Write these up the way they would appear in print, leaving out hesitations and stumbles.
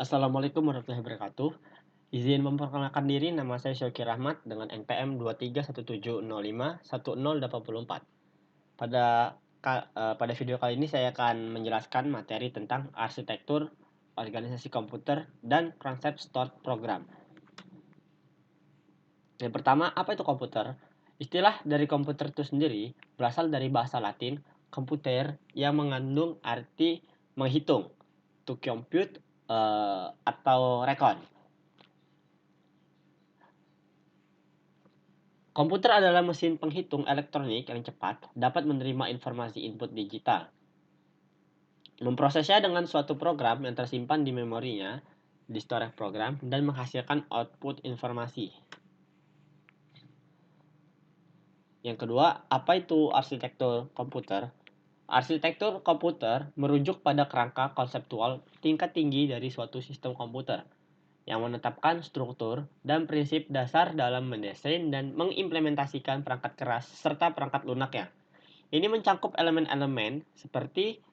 Assalamualaikum warahmatullahi wabarakatuh. Izin memperkenalkan diri, nama saya Syauki Rahmat dengan NPM 23170510804. Pada video kali ini saya akan menjelaskan materi tentang arsitektur, organisasi komputer, dan konsep stored program. Yang pertama, apa itu komputer? Istilah dari komputer itu sendiri berasal dari bahasa Latin komputer yang mengandung arti menghitung, to compute, atau record. Komputer adalah mesin penghitung elektronik yang cepat, dapat menerima informasi input digital, memprosesnya dengan suatu program yang tersimpan di memorinya, di storage program, dan menghasilkan output informasi. Yang kedua, apa itu arsitektur komputer? Arsitektur komputer merujuk pada kerangka konseptual tingkat tinggi dari suatu sistem komputer yang menetapkan struktur dan prinsip dasar dalam mendesain dan mengimplementasikan perangkat keras serta perangkat lunaknya. Ini mencakup elemen-elemen seperti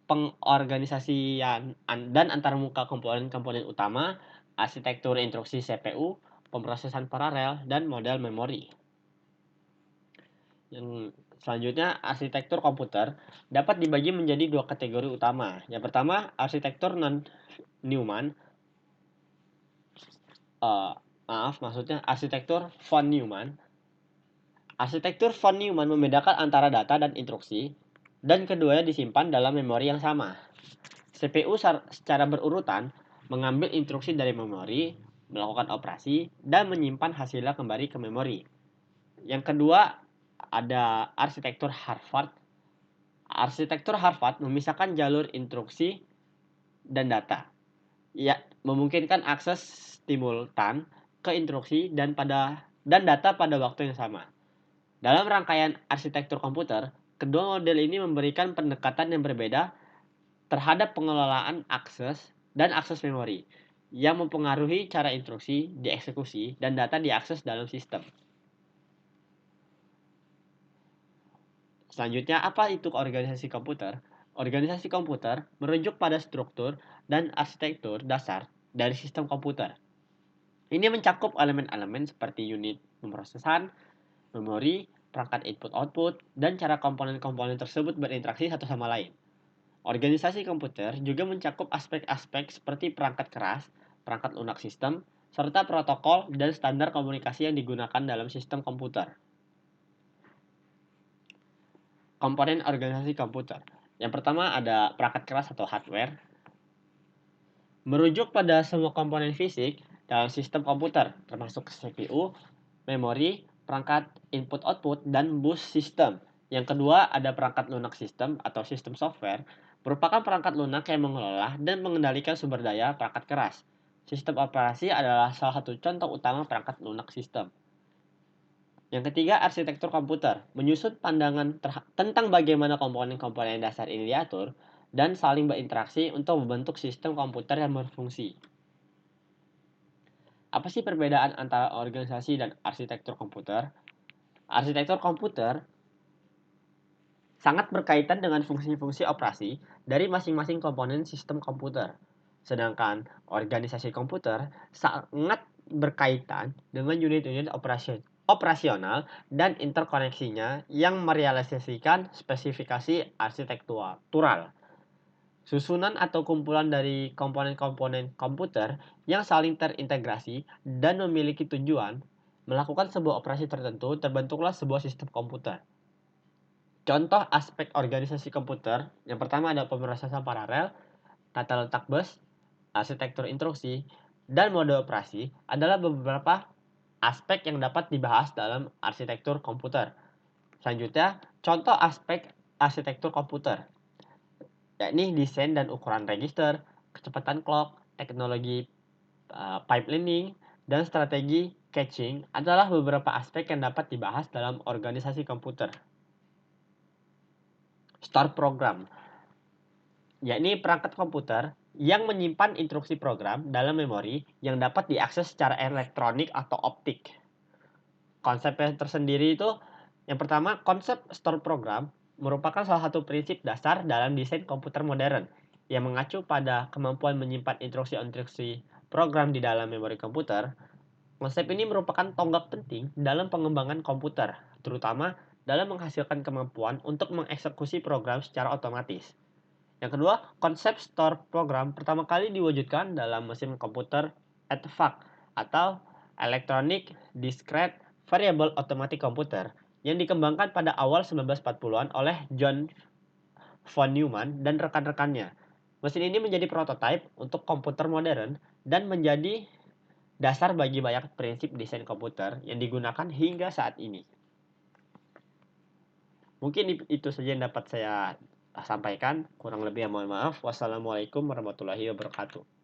pengorganisasian dan antarmuka komponen-komponen utama, arsitektur instruksi CPU, pemrosesan paralel, dan model memori. Yang selanjutnya, arsitektur komputer dapat dibagi menjadi dua kategori utama. Yang pertama, arsitektur non-Neumann. Maksudnya arsitektur von Neumann. Arsitektur von Neumann membedakan antara data dan instruksi, dan keduanya disimpan dalam memori yang sama. CPU secara berurutan mengambil instruksi dari memori, melakukan operasi, dan menyimpan hasilnya kembali ke memori. Yang kedua, ada arsitektur Harvard. Arsitektur Harvard memisahkan jalur instruksi dan data. Ya, memungkinkan akses simultan ke instruksi dan data pada waktu yang sama. Dalam rangkaian arsitektur komputer, kedua model ini memberikan pendekatan yang berbeda terhadap pengelolaan akses dan akses memori yang mempengaruhi cara instruksi dieksekusi dan data diakses dalam sistem. Selanjutnya, apa itu organisasi komputer? Organisasi komputer merujuk pada struktur dan arsitektur dasar dari sistem komputer. Ini mencakup elemen-elemen seperti unit pemrosesan, memori, perangkat input-output, dan cara komponen-komponen tersebut berinteraksi satu sama lain. Organisasi komputer juga mencakup aspek-aspek seperti perangkat keras, perangkat lunak sistem, serta protokol dan standar komunikasi yang digunakan dalam sistem komputer. Komponen organisasi komputer. Yang pertama ada perangkat keras atau hardware. Merujuk pada semua komponen fisik dalam sistem komputer, termasuk CPU, memori, perangkat input-output, dan bus sistem. Yang kedua ada perangkat lunak sistem atau sistem software, merupakan perangkat lunak yang mengelola dan mengendalikan sumber daya perangkat keras. Sistem operasi adalah salah satu contoh utama perangkat lunak sistem. Yang ketiga, arsitektur komputer, menyusut pandangan tentang bagaimana komponen-komponen dasar ini diatur dan saling berinteraksi untuk membentuk sistem komputer yang berfungsi. Apa sih perbedaan antara organisasi dan arsitektur komputer? Arsitektur komputer sangat berkaitan dengan fungsi-fungsi operasi dari masing-masing komponen sistem komputer. Sedangkan organisasi komputer sangat berkaitan dengan unit-unit operasional dan interkoneksinya yang merealisasikan spesifikasi arsitektural. Susunan atau kumpulan dari komponen-komponen komputer yang saling terintegrasi dan memiliki tujuan melakukan sebuah operasi tertentu, terbentuklah sebuah sistem komputer. Contoh aspek organisasi komputer, yang pertama ada pemrosesan paralel, tata letak bus, arsitektur instruksi, dan mode operasi adalah beberapa aspek yang dapat dibahas dalam arsitektur komputer. Selanjutnya, contoh aspek arsitektur komputer, yakni desain dan ukuran register, kecepatan clock, teknologi pipelining, dan strategi caching adalah beberapa aspek yang dapat dibahas dalam organisasi komputer. Store program, yakni perangkat komputer yang menyimpan instruksi program dalam memori yang dapat diakses secara elektronik atau optik. Konsepnya tersendiri itu, yang pertama, konsep store program merupakan salah satu prinsip dasar dalam desain komputer modern. yang mengacu pada kemampuan menyimpan instruksi-instruksi program di dalam memori komputer. Konsep ini merupakan tonggak penting dalam pengembangan komputer, terutama dalam menghasilkan kemampuan untuk mengeksekusi program secara otomatis. Yang kedua, konsep store program pertama kali diwujudkan dalam mesin komputer EDVAC atau Electronic Discrete Variable Automatic Computer yang dikembangkan pada awal 1940-an oleh John von Neumann dan rekan-rekannya. Mesin ini menjadi prototipe untuk komputer modern dan menjadi dasar bagi banyak prinsip desain komputer yang digunakan hingga saat ini. Mungkin itu saja yang dapat saya sampaikan. Kurang lebih mohon maaf. Wassalamualaikum warahmatullahi wabarakatuh.